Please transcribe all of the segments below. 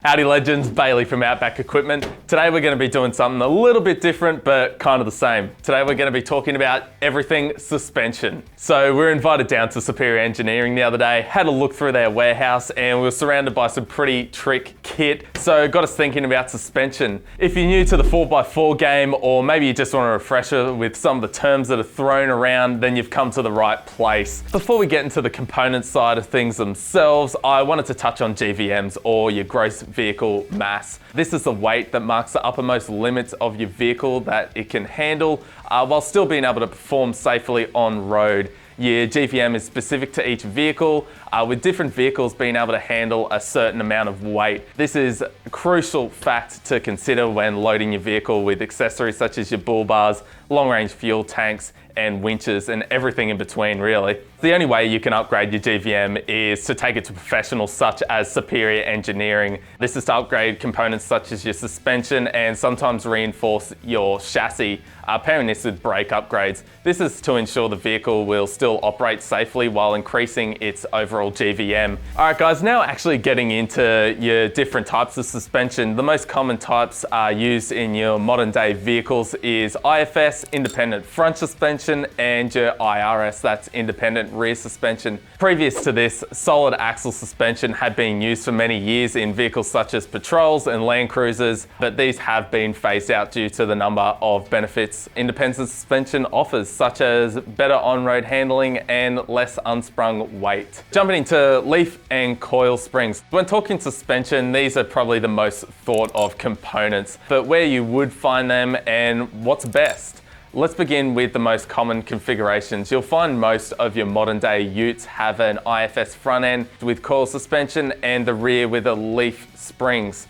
Howdy legends, Bailey from Outback Equipment. Today we're going to be doing something a little bit different but kind of the same. Today we're going to be talking about everything suspension. So we were invited down to Superior Engineering the other day, had a look through their warehouse and we were surrounded by some pretty trick kit. So got us thinking about suspension. If you're new to the 4x4 game or maybe you just want a refresher with some of the terms that are thrown around, then you've come to the right place. Before we get into the component side of things themselves, I wanted to touch on GVMs or your gross vehicle mass. This is the weight that marks the uppermost limits of your vehicle that it can handle while still being able to perform safely on road. Your GVM is specific to each vehicle, with different vehicles being able to handle a certain amount of weight. This is a crucial fact to consider when loading your vehicle with accessories such as your bull bars, long-range fuel tanks, and winches, and everything in between really. The only way you can upgrade your GVM is to take it to professionals such as Superior Engineering. This is to upgrade components such as your suspension and sometimes reinforce your chassis, pairing this with brake upgrades. This is to ensure the vehicle will still operate safely while increasing its overall GVM. Alright guys, now actually getting into your different types of suspension. The most common types used in your modern day vehicles is IFS, independent front suspension, and your IRS, that's independent rear suspension. Previous to this, solid axle suspension had been used for many years in vehicles such as patrols and Land Cruisers, but these have been phased out due to the number of benefits independent suspension offers, such as better on-road handling and less unsprung weight. Jumping into leaf and coil springs. When talking suspension, these are probably the most thought of components, but where you would find them and what's best. Let's begin with the most common configurations. You'll find most of your modern day utes have an IFS front end with coil suspension and the rear with a leaf springs,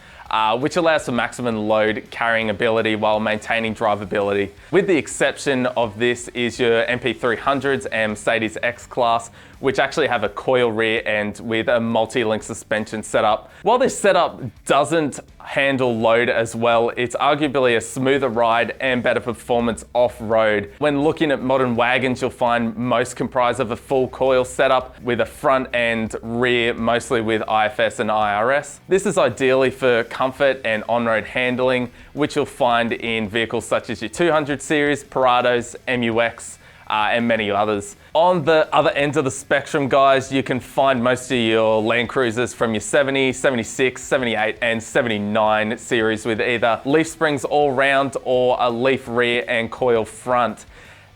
which allows for maximum load carrying ability while maintaining drivability. With the exception of this is your MP300s and Mercedes X-Class, which actually have a coil rear end with a multi-link suspension setup. While this setup doesn't handle load as well, it's arguably a smoother ride and better performance off-road. When looking at modern wagons, you'll find most comprise of a full coil setup with a front and rear, mostly with IFS and IRS. This is ideally for comfort and on-road handling, which you'll find in vehicles such as your 200 series, Parados, MUX, and many others. On the other end of the spectrum, guys, you can find most of your Land Cruisers from your 70, 76, 78, and 79 series with either leaf springs all round or a leaf rear and coil front.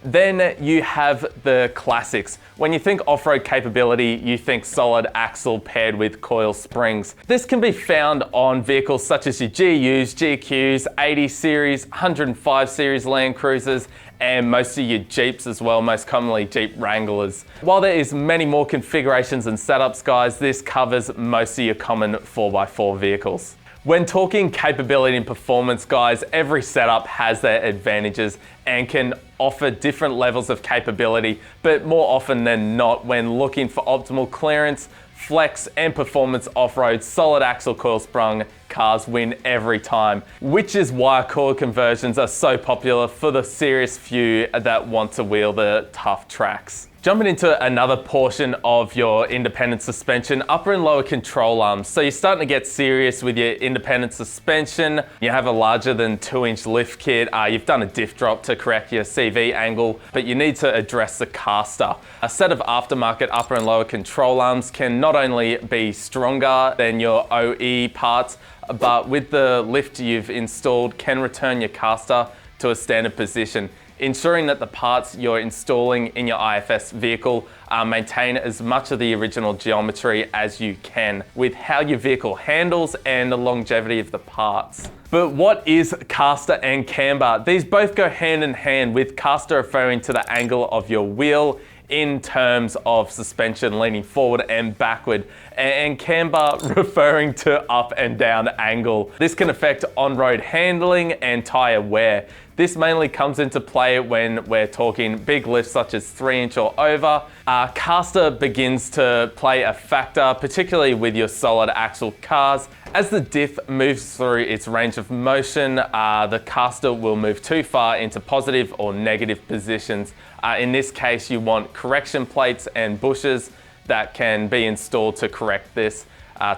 Then you have the classics. When you think off-road capability, you think solid axle paired with coil springs. This can be found on vehicles such as your GUs, GQs, 80 series, 105 series Land Cruisers, and most of your Jeeps as well, most commonly Jeep Wranglers. While there is many more configurations and setups, guys, this covers most of your common 4x4 vehicles. When talking capability and performance, guys, every setup has their advantages and can offer different levels of capability, but more often than not, when looking for optimal clearance, flex, and performance off-road, solid axle coil sprung cars win every time, which is why coil conversions are so popular for the serious few that want to wheel the tough tracks. Jumping into another portion of your independent suspension, upper and lower control arms. So you're starting to get serious with your independent suspension. You have a larger than 2-inch lift kit. You've done a diff drop to correct your CV angle, but you need to address the caster. A set of aftermarket upper and lower control arms can not only be stronger than your OE parts, but with the lift you've installed can return your caster to a standard position, ensuring that the parts you're installing in your IFS vehicle maintain as much of the original geometry as you can with how your vehicle handles and the longevity of the parts. But what is caster and camber? These both go hand in hand, with caster referring to the angle of your wheel in terms of suspension leaning forward and backward, and camber referring to up and down angle. This can affect on-road handling and tire wear. This mainly comes into play when we're talking big lifts such as 3-inch or over. Caster begins to play a factor, particularly with your solid axle cars. As the diff moves through its range of motion, the caster will move too far into positive or negative positions. In this case, you want correction plates and bushes that can be installed to correct this.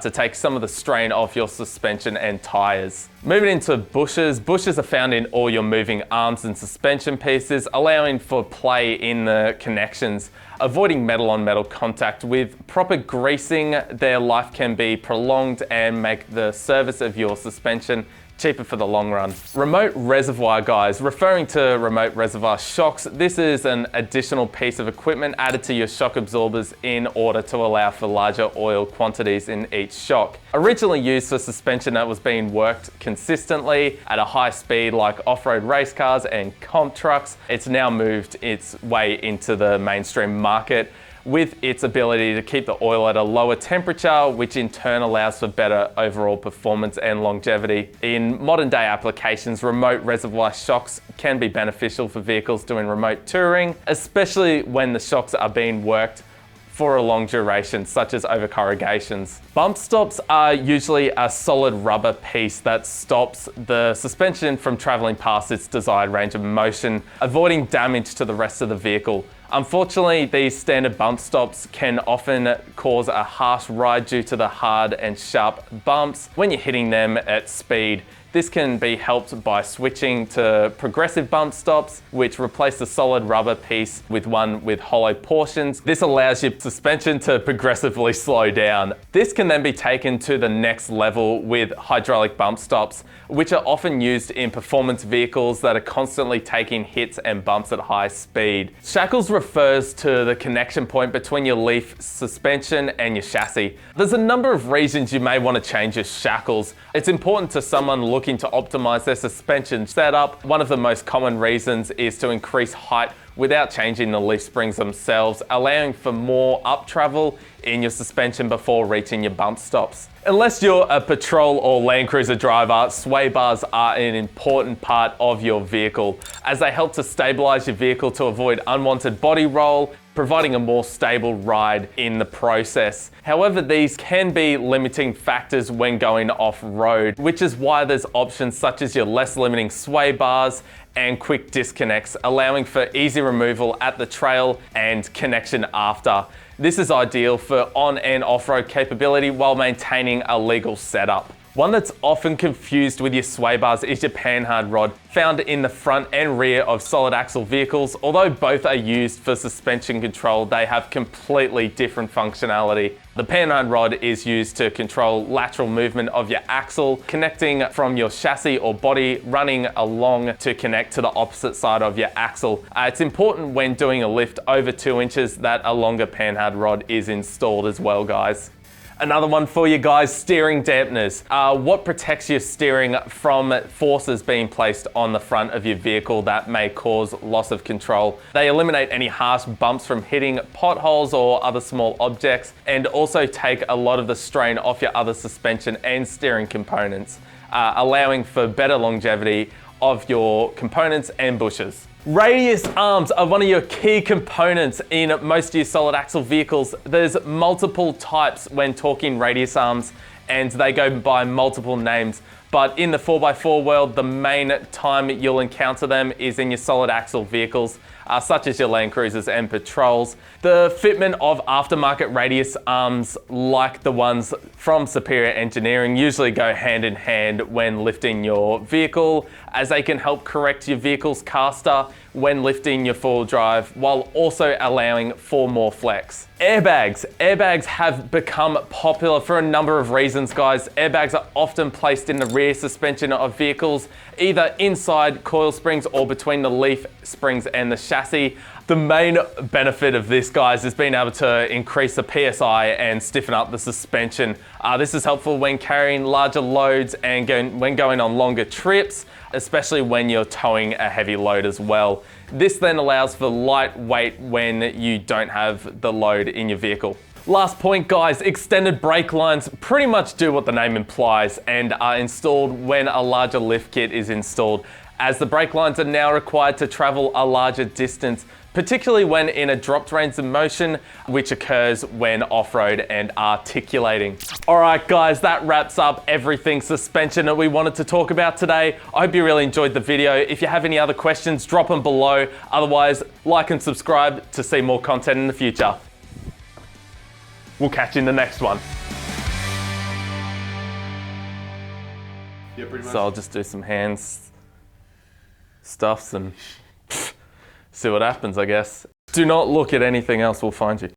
to take some of the strain off your suspension and tyres. Moving into bushes. Bushes are found in all your moving arms and suspension pieces, allowing for play in the connections. Avoiding metal on metal contact. With proper greasing, their life can be prolonged and make the service of your suspension cheaper for the long run. Remote reservoir, guys. Referring to remote reservoir shocks, this is an additional piece of equipment added to your shock absorbers in order to allow for larger oil quantities in each shock. Originally used for suspension that was being worked consistently at a high speed like off-road race cars and comp trucks, it's now moved its way into the mainstream market with its ability to keep the oil at a lower temperature, which in turn allows for better overall performance and longevity. In modern day applications, remote reservoir shocks can be beneficial for vehicles doing remote touring, especially when the shocks are being worked for a long duration, such as over corrugations. Bump stops are usually a solid rubber piece that stops the suspension from traveling past its desired range of motion, avoiding damage to the rest of the vehicle. Unfortunately, these standard bump stops can often cause a harsh ride due to the hard and sharp bumps when you're hitting them at speed. This can be helped by switching to progressive bump stops, which replace the solid rubber piece with one with hollow portions. This allows your suspension to progressively slow down. This can then be taken to the next level with hydraulic bump stops, which are often used in performance vehicles that are constantly taking hits and bumps at high speed. Shackles refers to the connection point between your leaf suspension and your chassis. There's a number of reasons you may want to change your shackles. It's important to someone looking to optimize their suspension setup. One of the most common reasons is to increase height without changing the leaf springs themselves, allowing for more up travel in your suspension before reaching your bump stops. Unless you're a patrol or Land Cruiser driver, sway bars are an important part of your vehicle as they help to stabilize your vehicle to avoid unwanted body roll, providing a more stable ride in the process. However, these can be limiting factors when going off-road, which is why there's options such as your less limiting sway bars and quick disconnects, allowing for easy removal at the trail and connection after. This is ideal for on and off-road capability while maintaining a legal setup. One that's often confused with your sway bars is your panhard rod, found in the front and rear of solid axle vehicles. Although both are used for suspension control, they have completely different functionality. The panhard rod is used to control lateral movement of your axle, connecting from your chassis or body, running along to connect to the opposite side of your axle. It's important when doing a lift over 2 inches that a longer panhard rod is installed as well, guys. Another one for you guys, steering dampeners. What protects your steering from forces being placed on the front of your vehicle that may cause loss of control? They eliminate any harsh bumps from hitting potholes or other small objects, and also take a lot of the strain off your other suspension and steering components, allowing for better longevity of your components and bushes. Radius arms are one of your key components in most of your solid axle vehicles. There's multiple types when talking radius arms, and they go by multiple names. But in the 4x4 world, the main time you'll encounter them is in your solid axle vehicles, such as your Land Cruisers and Patrols. The fitment of aftermarket radius arms, like the ones from Superior Engineering, usually go hand in hand when lifting your vehicle, as they can help correct your vehicle's caster when lifting your full drive, while also allowing for more flex. Airbags. Airbags have become popular for a number of reasons, guys. Airbags are often placed in the rear suspension of vehicles, either inside coil springs or between the leaf springs and the chassis. The main benefit of this, guys, is being able to increase the PSI and stiffen up the suspension. This is helpful when carrying larger loads and when going on longer trips, especially when you're towing a heavy load as well. This then allows for light weight when you don't have the load in your vehicle. Last point, guys, extended brake lines pretty much do what the name implies and are installed when a larger lift kit is installed, as the brake lines are now required to travel a larger distance, particularly when in a dropped range of motion, which occurs when off-road and articulating. All right, guys, that wraps up everything suspension that we wanted to talk about today. I hope you really enjoyed the video. If you have any other questions, drop them below. Otherwise, like and subscribe to see more content in the future. We'll catch you in the next one. Yeah, pretty much. So I'll just do some stuffs and see what happens, I guess. Do not look at anything else, we'll find you.